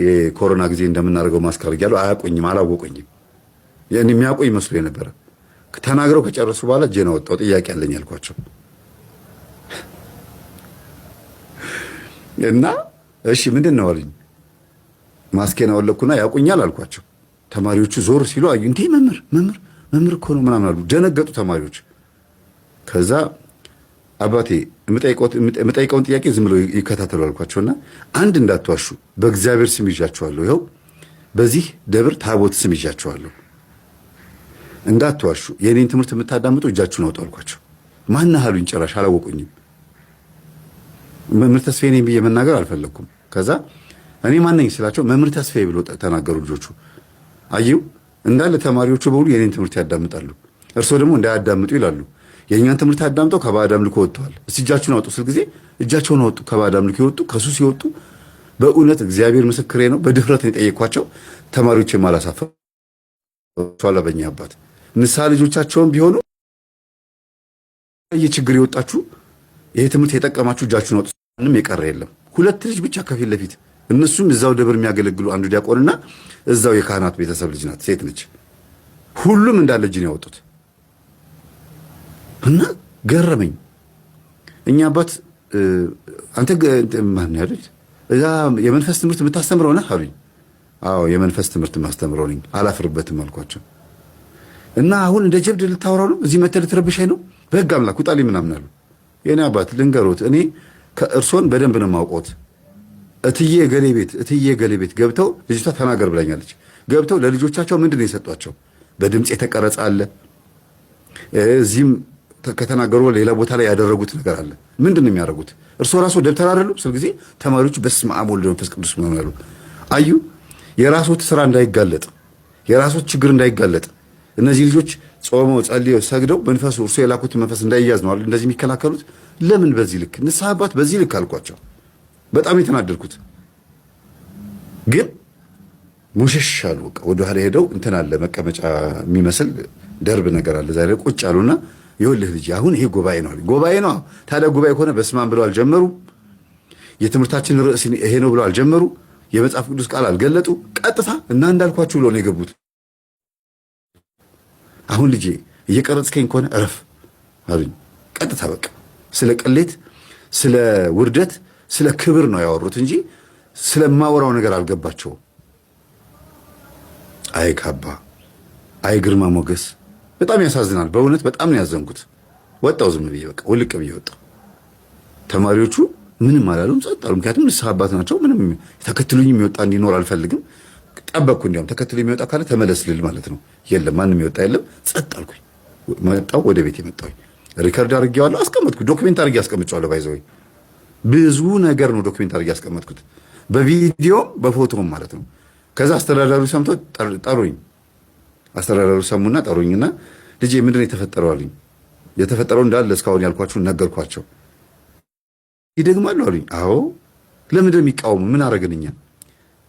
የኮሮና ጊዜ እንደምናደርገው ማስክ አድርጌያለሁ። አያቆኝም፣ አላወቆኝም። ያኔ የሚያቆኝ መስሎ የነበረ ተናግረው ከጨረሱ በኋላ እጄን አወጣሁ። ጥያቄ አለኝ አልኳቸው እና እሺ ምንድን ነው አሉኝ። ማስኬን አወለኩና ያውቁኛል አልኳቸው። ተማሪዎቹ ዞር ሲሉ አዩ። እንዴ መምህር እኮ ነው ምናምን አሉ። ደነገጡ ተማሪዎች። ከዛ አባቴ የምጠይቀውን ጥያቄ ዝም ብለው ይከታተሉ አልኳቸውና አንድ እንዳትዋሹ በእግዚአብሔር ስም ይዣቸዋለሁ። ይኸው በዚህ ደብር ታቦት ስም ይዣቸዋለሁ። እንዳትዋሹ የኔን ትምህርት የምታዳምጡ እጃችሁን አውጡ አልኳቸው። ማነህ አሉኝ። ጭራሽ አላወቁኝም። መምህር ተስፋዬ ነኝ ብዬ መናገር አልፈለኩም። ከዛ እኔ ማነኝ ስላቸው መምህር ተስፋዬ ብሎ ተናገሩ ልጆቹ። አየው እንዳለ ተማሪዎቹ በሙሉ የኔን ትምህርት ያዳምጣሉ። እርሶ ደግሞ እንዳያዳምጡ ይላሉ። የእኛን ትምህርት አዳምጠው ከባዕድ አምልኮ ወጥተዋል። እስቲ እጃችሁን አውጡ ስል ጊዜ እጃቸውን አወጡ። ከባዕድ አምልኮ የወጡ ከሱስ የወጡ በእውነት እግዚአብሔር ምስክሬ ነው። በድፍረት ነው የጠየኳቸው። ተማሪዎች የማላሳፈር በእኛ አባት ንስሐ ልጆቻቸውን ቢሆኑ የችግር የወጣችሁ ይሄ ትምህርት የጠቀማችሁ እጃችሁን አውጡ ምንም የቀረ የለም። 2 ልጅ ብቻ ከፊት ለፊት እነሱም እዛው ደብር የሚያገለግሉ አንዱ ዲያቆንና እዛው የካህናት ቤተሰብ ልጅ ናት፣ ሴት ነች። ሁሉም እንዳለ እጅ ነው ያወጡት እና ገረመኝ። እኛ አባት አንተ ማን ያሉት እዛ የመንፈስ ትምህርት የምታስተምረው ነህ አሉኝ። አዎ የመንፈስ ትምህርት ማስተምረው ነኝ፣ አላፍርበትም አልኳቸው። እና አሁን እንደ ጀብድ ልታወራው ነው? እዚህ መተህ ልትረብሸኝ ነው? በሕግ አምላክ ውጣልኝ ምናምን አሉ። የኔ አባት ልንገሮት፣ እኔ ከእርሶን በደንብ ነው የማውቀውት። እትዬ ገሌ ቤት ገብተው ልጅቷ ተናገር ብላኛለች። ገብተው ለልጆቻቸው ምንድን ነው የሰጧቸው? በድምፅ የተቀረጸ አለ። እዚህም ከተናገሩ ሌላ ቦታ ላይ ያደረጉት ነገር አለ። ምንድን ነው የሚያደርጉት? እርሶ ራሱ ደብተር አይደሉ? ስለ ጊዜ ተማሪዎቹ በስመ አብ ወወልድ ወመንፈስ ቅዱስ ነው ያሉ። አዩ የራሶት ስራ እንዳይጋለጥ፣ የራሶት ችግር እንዳይጋለጥ እነዚህ ልጆች ጾመው ጸልየው ሰግደው መንፈሱ እርሶ የላኩት መንፈስ እንዳይያዝ ነው እንደዚህ የሚከላከሉት። ለምን በዚህ ልክ ንስሐ አባት በዚህ ልክ አልኳቸው። በጣም የተናደድኩት ግን ሙሽሽ አሉ። በቃ ወደ ኋላ ሄደው እንትን አለ መቀመጫ የሚመስል ደርብ ነገር አለ። ዛሬ ቁጭ አሉና ይኸውልህ ልጅ አሁን ይሄ ጉባኤ ነው። ጉባኤ ነው። ታዲያ ጉባኤ ከሆነ በስመ አብ ብለው አልጀመሩ። የትምህርታችን ርዕስ ይሄ ነው ብለው አልጀመሩ። የመጽሐፍ ቅዱስ ቃል አልገለጡ። ቀጥታ እና እንዳልኳችሁ ብለው ነው የገቡት። አሁን ልጄ እየቀረጽከኝ ከሆነ እረፍ አሉኝ። ቀጥታ በቃ ስለ ቅሌት፣ ስለ ውርደት፣ ስለ ክብር ነው ያወሩት እንጂ ስለማወራው ነገር አልገባቸውም። አይ ካባ፣ አይ ግርማ ሞገስ፣ በጣም ያሳዝናል። በእውነት በጣም ነው ያዘንኩት። ወጣው ዝም ብዬ በቃ ውልቅ ብዬ ወጣው። ተማሪዎቹ ምንም አላሉም፣ ጸጥ አሉ። ምክንያቱም ንስሐ አባት ናቸው። ምንም ተከትሉኝ የሚወጣ እንዲኖር አልፈልግም። ጠበቅኩ። እንዲያውም ተከትሎ የሚወጣ ካለ ተመለስ ልል ማለት ነው። የለም ማንም የሚወጣ የለም። ጸጥ አልኩኝ። መጣሁ፣ ወደ ቤት የመጣሁኝ። ሪከርድ አድርጌዋለሁ፣ አስቀመጥኩ። ዶክሜንት አድርጌ አስቀምጫዋለሁ። ባይዘወይ ብዙ ነገር ነው ዶክሜንት አድርጌ ያስቀመጥኩት፣ በቪዲዮም በፎቶም ማለት ነው። ከዛ አስተዳዳሪ ሰምቶ ጠሩኝ። አስተዳዳሪ ሰሙና ጠሩኝና ልጄ ምንድን ነው የተፈጠረው አሉኝ። የተፈጠረው እንዳለ እስካሁን ያልኳችሁን ነገርኳቸው። ይደግማሉ አሉኝ። አዎ ለምንድን ነው የሚቃወሙ? ምን አደረግን እኛ?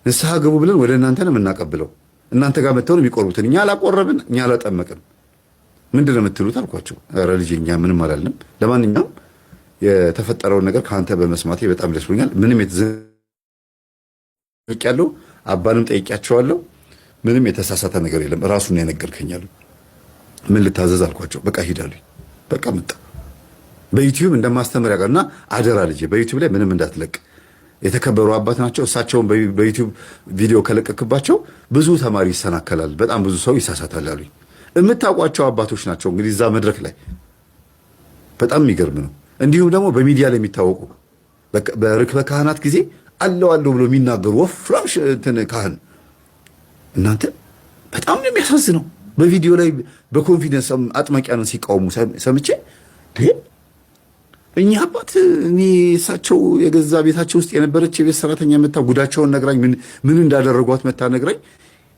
ንስሐ ገቡ ብለን ወደ እናንተ ነው የምናቀብለው። እናንተ ጋር መጥተው ነው የሚቆርቡትን። እኛ አላቆረብን፣ እኛ አላጠመቅን። ምንድን ነው የምትሉት አልኳቸው። ኧረ ልጄ እኛ ምንም አላልንም። ለማንኛውም የተፈጠረውን ነገር ከአንተ በመስማቴ በጣም ደስ ብሎኛል። ምንም የተዘቅ ያለው አባንም ጠይቂያቸዋለሁ። ምንም የተሳሳተ ነገር የለም። ራሱን ነው የነገርከኛል። ምን ልታዘዝ አልኳቸው። በቃ ሂዳሉኝ። በቃ መጣ። በዩቲዩብ እንደማስተምር ያውቃልና አደራ ልጄ በዩቲዩብ ላይ ምንም እንዳትለቅ። የተከበሩ አባት ናቸው። እሳቸውን በዩቲዩብ ቪዲዮ ከለቀክባቸው ብዙ ተማሪ ይሰናከላል፣ በጣም ብዙ ሰው ይሳሳታል አሉኝ። የምታውቋቸው አባቶች ናቸው እንግዲህ እዛ መድረክ ላይ። በጣም የሚገርም ነው። እንዲሁም ደግሞ በሚዲያ ላይ የሚታወቁ በርክበ ካህናት ጊዜ አለው ብሎ የሚናገሩ ወፍራም እንትን ካህን። እናንተ በጣም ነው የሚያሳዝነው። በቪዲዮ ላይ በኮንፊደንስ አጥማቂያንን ሲቃወሙ ሰምቼ እኛ አባት እኔ እሳቸው የገዛ ቤታቸው ውስጥ የነበረች የቤት ሰራተኛ መታ ጉዳቸውን ነግራኝ ምን እንዳደረጓት መታ ነግራኝ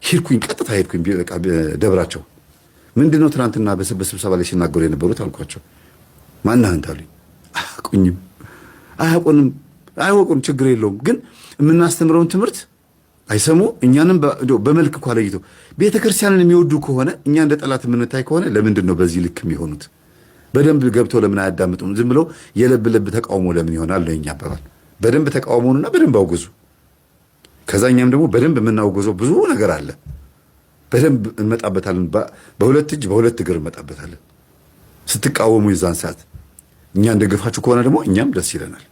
ሄድኩኝ። ቀጥታ ሄድኩኝ በቃ ደብራቸው። ምንድነው ትናንትና በስብሰባ ላይ ሲናገሩ የነበሩት አልኳቸው። ማን አንተ አሉኝ። አያውቁንም፣ ችግር የለውም ግን የምናስተምረውን ትምህርት አይሰሙ። እኛንም በመልክ እኮ ለይቶ ቤተክርስቲያንን የሚወዱ ከሆነ እኛ እንደ ጠላት የምንታይ ከሆነ ለምንድን ነው በዚህ ልክ የሚሆኑት? በደንብ ገብተው ለምን አያዳምጡም? ዝም ብለው የለብ ለብ ተቃውሞ ለምን ይሆናል? ለኛ አባባል በደንብ ተቃውሞንና በደንብ አውግዙ። ከዛኛም ደግሞ በደንብ የምናውገዘው ብዙ ነገር አለ። በደንብ እንመጣበታለን። በሁለት እጅ በሁለት እግር እንመጣበታለን። ስትቃወሙ የዛን ሰዓት እኛ እንደገፋችሁ ከሆነ ደግሞ እኛም ደስ ይለናል።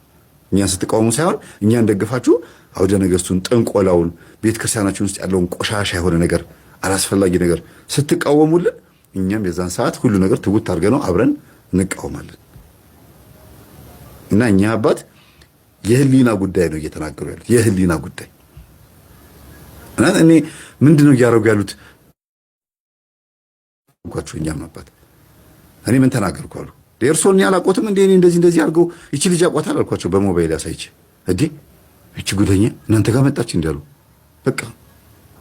እኛ ስትቃወሙ ሳይሆን እኛ እንደገፋችሁ አውደ ነገስቱን፣ ጥንቆላውን፣ ቤተክርስቲያናችን ውስጥ ያለውን ቆሻሻ የሆነ ነገር፣ አላስፈላጊ ነገር ስትቃወሙልን እኛም የዛን ሰዓት ሁሉ ነገር ትውት አድርገን ነው አብረን እንቃወማለን። እና እኛ አባት የህሊና ጉዳይ ነው እየተናገሩ ያሉት፣ የህሊና ጉዳይ። እና እኔ ምንድነው እያደረጉ ያሉት እንኳችሁ እኛም አባት እኔ ምን ተናገርኩ አሉ። እርሶን ያላቆትም እንዴ እኔ እንደዚህ አድርገው ይቺ ልጅ አቋታል አልኳቸው። በሞባይል ያሳይቼ እንዴ እቺ ጉደኛ እናንተ ጋር መጣች እንዳሉ በቃ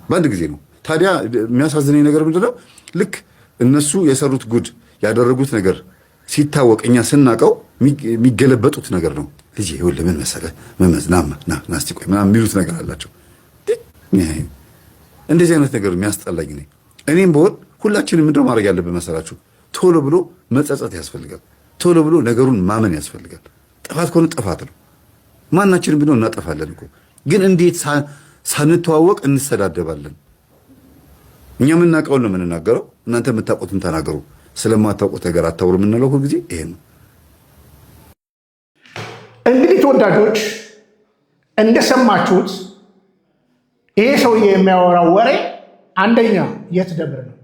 በአንድ ጊዜ ነው። ታዲያ የሚያሳዝነኝ ነገር ምንድነው ልክ እነሱ የሰሩት ጉድ ያደረጉት ነገር ሲታወቅ እኛ ስናቀው የሚገለበጡት ነገር ነው። ልጅ ይኸውልህ ምን መሰለህ ና እስቲ ቆይ ምናምን የሚሉት ነገር አላቸው። እንደዚህ አይነት ነገር የሚያስጠላኝ ነኝ። እኔም በሆን ሁላችንም ምንድነው ማድረግ ያለብን መሰላችሁ? ቶሎ ብሎ መጸጸት ያስፈልጋል። ቶሎ ብሎ ነገሩን ማመን ያስፈልጋል። ጥፋት ከሆነ ጥፋት ነው። ማናችንም ብንሆን እናጠፋለን እኮ። ግን እንዴት ሳንተዋወቅ እንሰዳደባለን? እኛ የምናውቀውን ነው የምንናገረው፣ እናንተ የምታውቁትን ተናገሩ። ስለማታውቁት ነገር አታውሩ የምንለው ጊዜ ይሄ ነው። እንግዲህ ተወዳጆች እንደሰማችሁት ይሄ ሰውዬ የሚያወራው ወሬ አንደኛ የት ደብር ነው?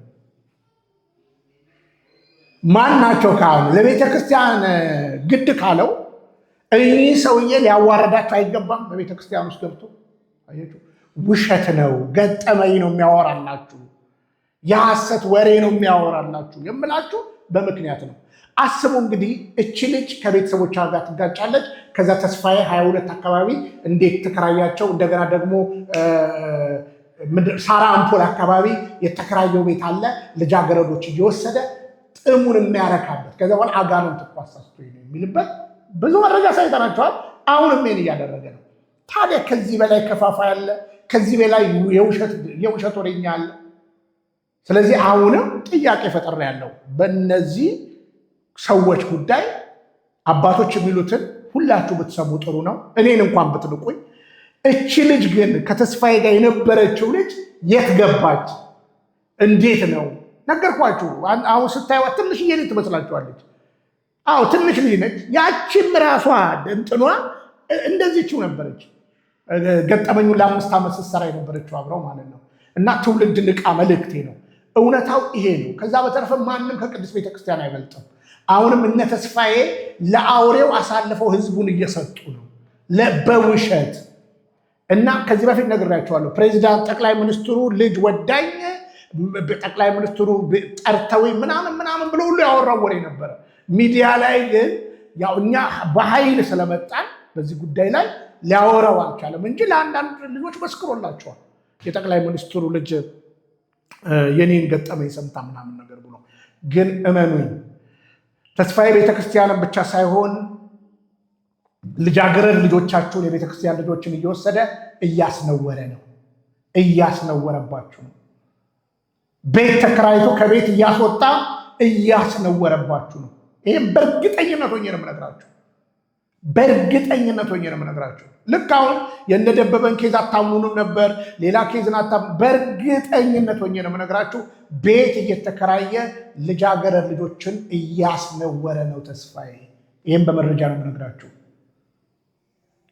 ማን ናቸው ካሉ ለቤተ ክርስቲያን ግድ ካለው እኚህ ሰውዬ ሊያዋረዳቸው አይገባም። በቤተ ክርስቲያን ውስጥ ገብቶ ውሸት ነው ገጠመኝ ነው የሚያወራላችሁ፣ የሐሰት ወሬ ነው የሚያወራላችሁ የምላችሁ በምክንያት ነው። አስቡ እንግዲህ እቺ ልጅ ከቤተሰቦቿ ጋር ትጋጫለች። ከዛ ተስፋዬ 22 አካባቢ እንዴት ተከራያቸው። እንደገና ደግሞ ሳራ አምፖል አካባቢ የተከራየው ቤት አለ ልጃገረዶች እየወሰደ ጥሙን የሚያረካበት። ከዛ በኋላ አጋንንት እኮ አሳስቶኝ ነው የሚልበት ብዙ መረጃ ሳይጠናቸዋል። አሁንም ምን እያደረገ ነው ታዲያ? ከዚህ በላይ ከፋፋ ያለ፣ ከዚህ በላይ የውሸት ወሬኛ አለ። ስለዚህ አሁንም ጥያቄ ፈጠር ያለው በእነዚህ ሰዎች ጉዳይ አባቶች የሚሉትን ሁላችሁ ብትሰሙ ጥሩ ነው። እኔን እንኳን ብትንቁኝ። እቺ ልጅ ግን ከተስፋዬ ጋር የነበረችው ልጅ የት ገባች? እንዴት ነው? ነገርኳችሁ። አሁን ስታዩት ትንሽዬ ልጅ ትመስላችኋለች። አዎ ትንሽ ልጅ ነች። ያቺም ራሷ እንትኗ እንደዚችው ነበረች። ገጠመኙን ለ5 ዓመት ስትሰራ የነበረችው አብረው ማለት ነው። እና ትውልድ ንቃ መልእክቴ ነው። እውነታው ይሄ ነው። ከዛ በተረፈ ማንም ከቅዱስ ቤተክርስቲያን አይበልጥም። አሁንም እነ ተስፋዬ ለአውሬው አሳልፈው ህዝቡን እየሰጡ ነው በውሸት። እና ከዚህ በፊት ነግሬያቸዋለሁ። ፕሬዚዳንት ጠቅላይ ሚኒስትሩ ልጅ ወዳኝ ጠቅላይ ሚኒስትሩ ጠርተው ምናምን ብሎ ሁሉ ያወራው ወሬ ነበረ። ሚዲያ ላይ ግን ያው እኛ በኃይል ስለመጣን በዚህ ጉዳይ ላይ ሊያወራው አልቻለም እንጂ ለአንዳንድ ልጆች መስክሮላቸዋል። የጠቅላይ ሚኒስትሩ ልጅ የኔን ገጠመኝ ሰምታ ምናምን ነገር ብሎ። ግን እመኑኝ ተስፋዬ ቤተክርስቲያንን ብቻ ሳይሆን ልጃገረድ ልጆቻችሁን የቤተክርስቲያን ልጆችን እየወሰደ እያስነወረ ነው፣ እያስነወረባችሁ ነው። ቤት ተከራይቶ ከቤት እያስወጣ እያስነወረባችሁ ነው። ይህም በእርግጠኝነት ሆኜ ነው የምነግራችሁ። በእርግጠኝነት ሆኜ ነው የምነግራችሁ። ልክ አሁን የነደበበን ኬዝ አታምኑንም ነበር፣ ሌላ ኬዝን በእርግጠኝነት ሆኜ ነው የምነግራችሁ። ቤት እየተከራየ ልጃገረድ ልጆችን እያስነወረ ነው ተስፋዬ። ይህም በመረጃ ነው የምነግራችሁ።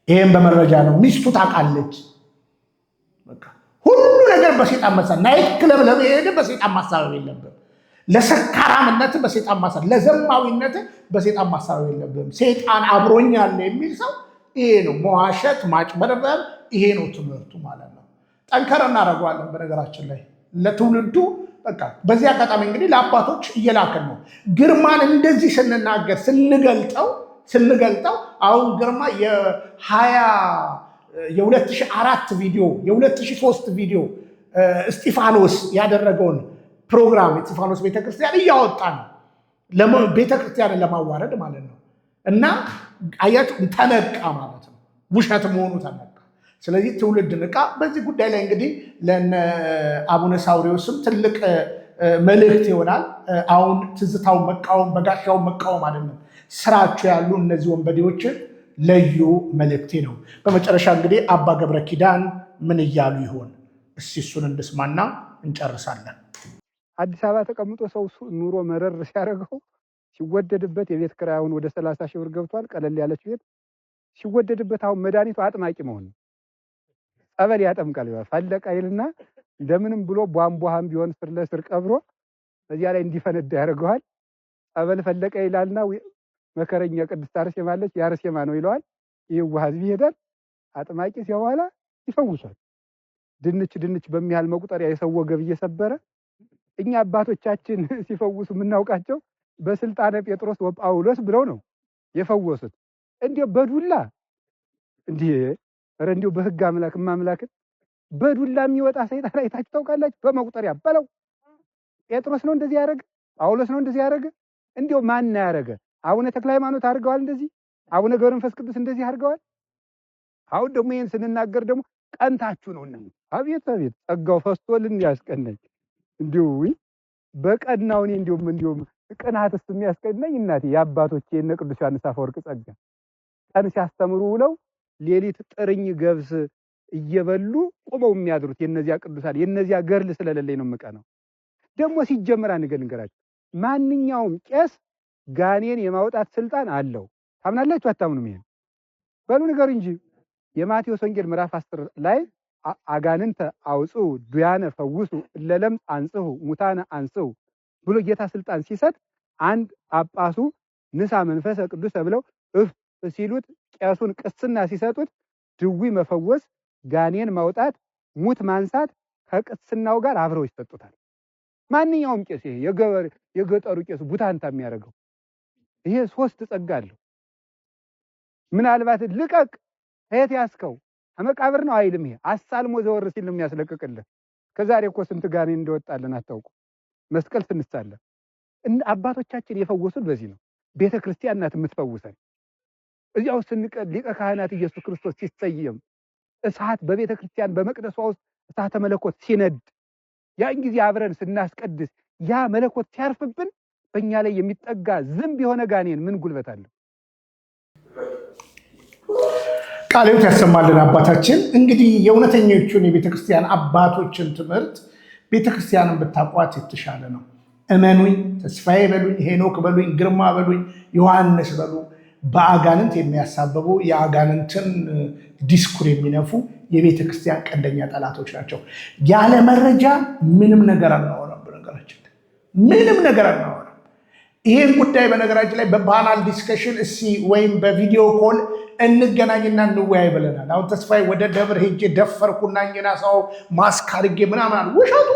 ይህም በመረጃ ነው። ሚስቱ ታውቃለች። ሁሉ ነገር በሴጣን መሳብ። ናይት ክለብ ለመሄድ በሴጣን ማሳበብ የለብም። ለሰካራምነት በሴጣን ማሳበብ፣ ለዘማዊነት በሴጣን ማሳበብ የለብም። ሴጣን አብሮኛል የሚል ሰው ይሄ ነው መዋሸት፣ ማጭበርበር። ይሄ ነው ትምህርቱ ማለት ነው። ጠንከር እናደርገዋለን። በነገራችን ላይ ለትውልዱ በቃ በዚህ አጋጣሚ እንግዲህ ለአባቶች እየላክን ነው። ግርማን እንደዚህ ስንናገር ስንገልጠው አሁን ግርማ የ2004 ቪዲዮ የ2003 ቪዲዮ እስጢፋኖስ ያደረገውን ፕሮግራም እስጢፋኖስ ቤተክርስቲያን እያወጣ ነው፣ ቤተክርስቲያንን ለማዋረድ ማለት ነው። እና አያችሁ ተነቃ ማለት ነው፣ ውሸት መሆኑ ተነቃ። ስለዚህ ትውልድ ንቃ። በዚህ ጉዳይ ላይ እንግዲህ ለነ አቡነ ሳውሪዎስም ትልቅ መልእክት ይሆናል። አሁን ትዝታውን መቃወም በጋሻውን መቃወም አይደለም ስራቸው ያሉ እነዚህ ወንበዴዎችን ለዩ መልእክቴ ነው። በመጨረሻ እንግዲህ አባ ገብረ ኪዳን ምን እያሉ ይሆን? እስቲ እሱን እንስማና እንጨርሳለን። አዲስ አበባ ተቀምጦ ሰው ኑሮ መረር ሲያደርገው ሲወደድበት የቤት ኪራይ አሁን ወደ 30 ሺህ ብር ገብቷል። ቀለል ያለች ቤት ሲወደድበት አሁን መድኃኒቱ አጥማቂ መሆን፣ ጸበል ያጠምቃል። ፈለቀ ይልና እንደምንም ብሎ ቧንቧም ቢሆን ስር ለስር ቀብሮ በዚያ ላይ እንዲፈነዳ ያደርገዋል። ጸበል ፈለቀ ይላልና መከረኛ ቅድስት አርሴማ አለች፣ የአርሴማ ነው ይለዋል። ይህ ህዝብ ይሄዳል። አጥማቂ ሲያዋላ ይፈውሷል። ድንች በሚያህል መቁጠሪያ የሰው ወገብ እየሰበረ እኛ አባቶቻችን ሲፈውሱ የምናውቃቸው በስልጣነ ጴጥሮስ ወጳውሎስ ብለው ነው የፈወሱት። እንዲሁ በዱላ እንዲሁ በህግ አምላክ ማምላክን በዱላ የሚወጣ ሰይጣን አይታችሁ ታውቃላችሁ? በመቁጠሪያ በለው። ጴጥሮስ ነው እንደዚህ ያደረገ? ጳውሎስ ነው እንደዚህ ያደረገ? እንዲሁ ማን ያደረገ? አቡነ ተክለ ሃይማኖት አድርገዋል እንደዚህ? አቡነ ገብረ መንፈስ ቅዱስ እንደዚህ አድርገዋል? አሁን ደግሞ ይሄን ስንናገር ደግሞ ቀንታችሁ ነው እና አቤት ጸጋው ፈስቶልን ያስቀናኝ። እንዲሁ በቀናው እኔ እንዲሁ ቅናትስ የሚያስቀናኝ እናቴ የአባቶቼ የነ ቅዱስ ዮሐንስ አፈወርቅ ጸጋ ቀን ሲያስተምሩ ውለው ሌሊት ጥርኝ ገብስ እየበሉ ቆመው የሚያድሩት የነዚያ ቅዱሳን የነዚያ ገርል ስለሌለኝ ነው የምቀነው። ደግሞ ሲጀመር አንገራችሁ ማንኛውም ቄስ ጋኔን የማውጣት ስልጣን አለው። ታምናላችሁ አታምኑም? ይሄን በሉ ንገሩ እንጂ። የማቴዎስ ወንጌል ምዕራፍ 10 ላይ አጋንንተ አውጽኡ ዱያነ ፈውሱ ለለምጽ አንጽሁ ሙታነ አንጽሁ ብሎ ጌታ ስልጣን ሲሰጥ አንድ ጳጳሱ ንሳ መንፈሰ ቅዱስ ብለው እፍ ሲሉት ቄሱን ቅስና ሲሰጡት ድዊ መፈወስ፣ ጋኔን ማውጣት፣ ሙት ማንሳት ከቅስናው ጋር አብረው ይሰጡታል። ማንኛውም ቄስ ይሄ የገጠሩ ቄስ ቡታንታ የሚያደርገው ይሄ 3 ጸጋ አለው። ምናልባት ልቀቅ ከየት ያስከው ከመቃብር ነው አይልም። ይሄ አሳልሞ ዘወር ሲል ነው የሚያስለቅቅልህ። ከዛሬ እኮ ስንት ጋኔን እንደወጣልን አታውቁ። መስቀል ስንሳለን አባቶቻችን የፈወሱን በዚህ ነው። ቤተ ክርስቲያን ናት የምትፈውሰን። እዚያው ስንቀር ሊቀ ካህናት ኢየሱስ ክርስቶስ ሲሰየም እሳት በቤተ ክርስቲያን በመቅደሷ ውስጥ እሳተ መለኮት ሲነድ ያን ጊዜ አብረን ስናስቀድስ ያ መለኮት ሲያርፍብን በእኛ ላይ የሚጠጋ ዝንብ የሆነ ጋኔን ምን ጉልበት አለው? ቃለ ሕይወት ያሰማልን አባታችን። እንግዲህ የእውነተኞቹን የቤተክርስቲያን አባቶችን ትምህርት ቤተክርስቲያንን ብታቋት የተሻለ ነው። እመኑኝ፣ ተስፋዬ በሉኝ፣ ሄኖክ በሉኝ፣ ግርማ በሉኝ፣ ዮሐንስ በሉ በአጋንንት የሚያሳብቡ የአጋንንትን ዲስኩር የሚነፉ የቤተክርስቲያን ቀንደኛ ጠላቶች ናቸው። ያለ መረጃ ምንም ነገር አናወራም። በነገራችን ምንም ነገር አናወራም። ይሄን ጉዳይ በነገራችን ላይ በፓናል ዲስከሽን ወይም በቪዲዮ ኮል እንገናኝና እንወያይ ብለናል። አሁን ተስፋዬ ወደ ደብር ሄጄ ደፈርኩና እኛና ሰው ማስክ አድርጌ ምናምን ውሸቱ።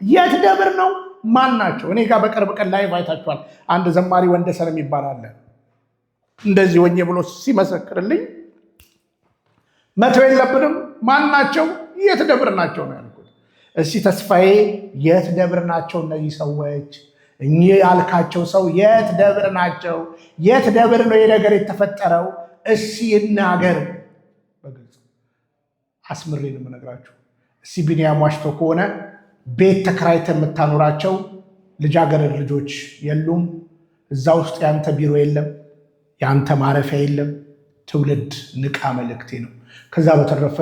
የት ደብር ነው? ማን ናቸው? እኔ ጋር በቅርብ ቀን ላይቭ አይታችኋል። አንድ ዘማሪ ወንደሰን የሚባል አለ። እንደዚህ ሆኜ ብሎ ሲመሰክርልኝ መተው የለብንም። ማን ናቸው? የት ደብር ናቸው ነው ያልኩት። እስኪ ተስፋዬ የት ደብር ናቸው እነዚህ ሰዎች? እኚህ ያልካቸው ሰው የት ደብር ናቸው? የት ደብር ነው የነገር የተፈጠረው? እስኪ ይናገር በግልጽ። አስምሬ ነው የምነግራችሁ። እስኪ ቢኒያም ዋሽቶ ከሆነ ቤት ተከራይተህ የምታኖራቸው ልጃገረድ ልጆች የሉም? እዛ ውስጥ ያንተ ቢሮ የለም፣ ያንተ ማረፊያ የለም። ትውልድ ንቃ መልእክቴ ነው። ከዛ በተረፈ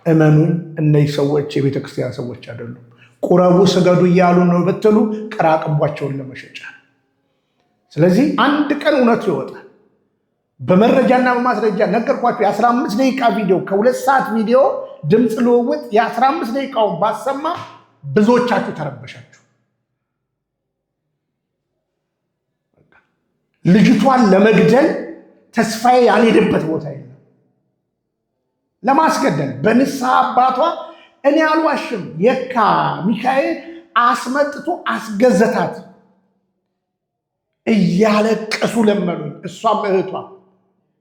እመኑኝ፣ እነዚህ ሰዎች የቤተክርስቲያን ሰዎች አይደሉም። ቁረቡ ስገዱ እያሉ ነው ብትሉ ቅራቅቧቸውን ለመሸጫ። ስለዚህ አንድ ቀን እውነቱ ይወጣል። በመረጃና በማስረጃ ነገርኳቸው። የ15 ደቂቃ ቪዲዮ ከ2 ሰዓት ቪዲዮ ድምፅ ልውውጥ የ15 ደቂቃውን ባሰማ ብዙዎቻችሁ ተረበሻችሁ። ልጅቷን ለመግደል ተስፋዬ ያልሄደበት ቦታ የለም። ለማስገደል በንስሐ አባቷ እኔ አልዋሽም፣ የካ ሚካኤል አስመጥቶ አስገዘታት። እያለቀሱ ለመኑኝ። እሷም እህቷ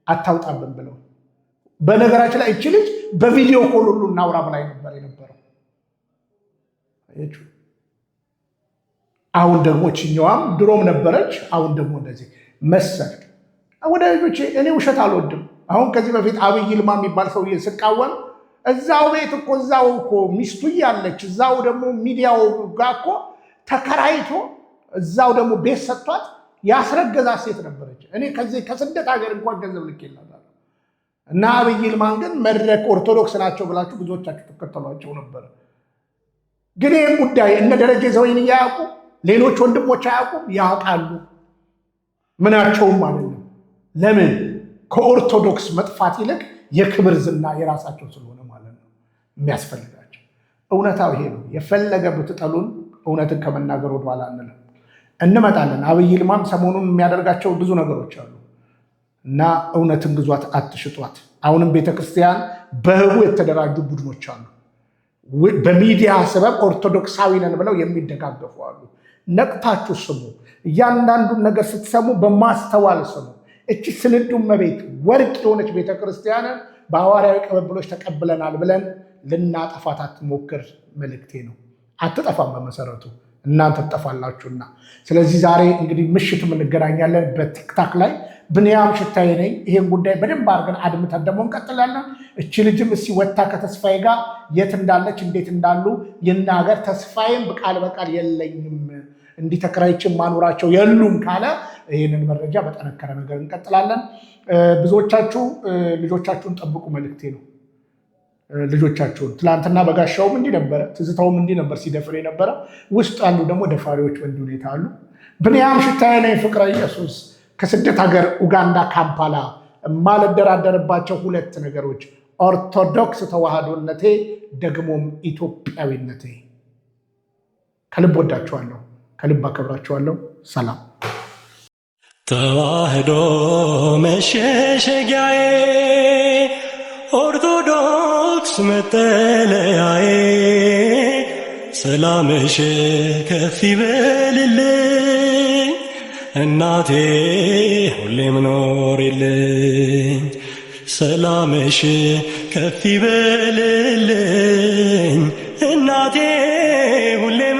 አታውጣብን ብለው። በነገራችን ላይ እቺ ልጅ በቪዲዮ ኮል ሁሉ እናውራ ብላይ ነበር የነበረው። አሁን ደግሞ ችኛዋም ድሮም ነበረች። አሁን ደግሞ እንደዚህ መሰል። ወዳጆቼ እኔ ውሸት አልወድም። አሁን ከዚህ በፊት አብይ ይልማ የሚባል ሰውዬ ስቃወም እዛው ቤት እኮ እዛው እኮ ሚስቱ ያለች እዛው ደግሞ ሚዲያው ጋር እኮ ተከራይቶ እዛው ደግሞ ቤት ሰጥቷት ያስረገዛት ሴት ነበረች። እኔ ከዚህ ከስደት ሀገር እንኳን ገንዘብ ልኬላታለሁ። እና አብይ ይልማን ግን መድረክ ኦርቶዶክስ ናቸው ብላችሁ ብዙዎቻችሁ ትከተሏቸው ነበር። ግን ይህም ጉዳይ እነ ደረጀ ዘወይን እያያውቁ ሌሎች ወንድሞች አያውቁም? ያውቃሉ። ምናቸውም አይደለም። ለምን? ከኦርቶዶክስ መጥፋት ይልቅ የክብር ዝና የራሳቸው ስለሆነ ማለት ነው የሚያስፈልጋቸው። እውነታው ይሄ ነው። የፈለገ ብትጠሉን እውነትን ከመናገር ወደኋላ አንልም፣ እንመጣለን። አብይ ይልማም ሰሞኑን የሚያደርጋቸው ብዙ ነገሮች አሉ እና እውነትን ግዟት፣ አትሽጧት። አሁንም ቤተክርስቲያን በህቡ የተደራጁ ቡድኖች አሉ። በሚዲያ ሰበብ ኦርቶዶክሳዊ ነን ብለው የሚደጋገፉ አሉ። ነቅታችሁ ስሙ። እያንዳንዱን ነገር ስትሰሙ በማስተዋል ስሙ። እቺ ስንዱ እመቤት ወርቅ የሆነች ቤተክርስቲያንን በሐዋርያዊ ቅብብሎች ተቀብለናል ብለን ልናጠፋት አትሞክር መልእክቴ ነው። አትጠፋም፣ በመሰረቱ እናንተ ትጠፋላችሁና። ስለዚህ ዛሬ እንግዲህ ምሽት እንገናኛለን በቲክታክ ላይ። ብንያም ሽታዬ ነኝ። ይሄን ጉዳይ በደንብ አድርገን አድምተን ደግሞ እንቀጥላለን። እቺ ልጅም እስኪ ወታ ከተስፋዬ ጋር የት እንዳለች እንዴት እንዳሉ ይናገር። ተስፋዬም ቃል በቃል የለኝም እንዲህ ተከራይችን ማኖራቸው የሉም ካለ ይህንን መረጃ በጠነከረ ነገር እንቀጥላለን። ብዙዎቻችሁ ልጆቻችሁን ጠብቁ መልእክቴ ነው። ልጆቻችሁን ትላንትና በጋሻውም እንዲህ ነበረ፣ ትዝታውም እንዲህ ነበር ሲደፍር የነበረ። ውስጥ ያሉ ደግሞ ደፋሪዎች በእንዲህ ሁኔታ አሉ። ብንያም ሽታዬ ነኝ ፍቅረ ኢየሱስ ከስደት ሀገር ኡጋንዳ ካምፓላ የማልደራደርባቸው 2 ነገሮች ኦርቶዶክስ ተዋህዶነቴ ደግሞም ኢትዮጵያዊነቴ። ከልብ ወዳችኋለሁ፣ ከልብ አከብራችኋለሁ። ሰላም። ተዋህዶ መሸሸጊያዬ ኦርቶዶክስ መጠለያዬ ሰላምሽ ከፍ ይበልልኝ እናቴ ሁሌም ኖሪልኝ ሰላምሽ ከፍ ይበልልኝ እናቴ ሁሌም